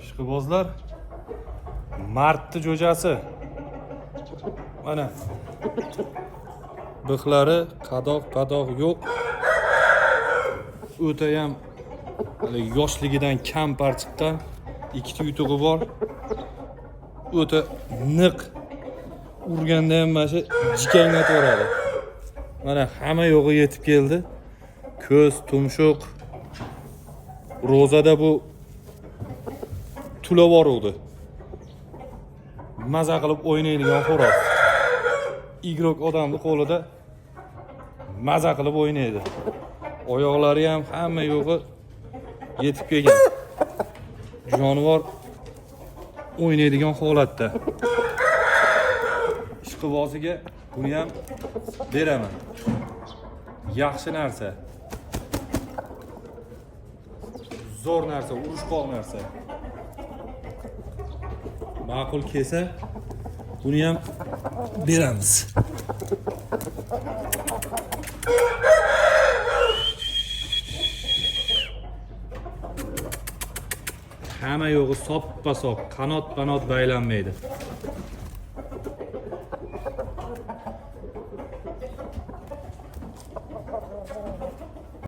Ishqibozlar, martni jo'jasi. Mana bixlari qadoq yo'q. O'ta ham yoshligidan kampar chiqqan, ikkita yutug'i bor. O'ta niq urganda ham mana shu jikanglatib. Mana hamma yo'g'i yetib keldi. Ko'z, tumshuq. Ro'zada bu tula bor edi. Maza qilib o'ynaydigan xo'roz. Igrok odamni qo'lida maza qilib o'ynaydi. Oyoqlari ham hamma yo'g'i yetib kelgan. Jonivor o'ynaydigan holatda. Ishqiboziga buni ham beraman. Yaxshi narsa. Zo'r narsa, urushqoq narsa. Ma'qul kelsa, buni ham beramiz. Hamma yo'g'i soppa-sop, qanot baylanmaydi.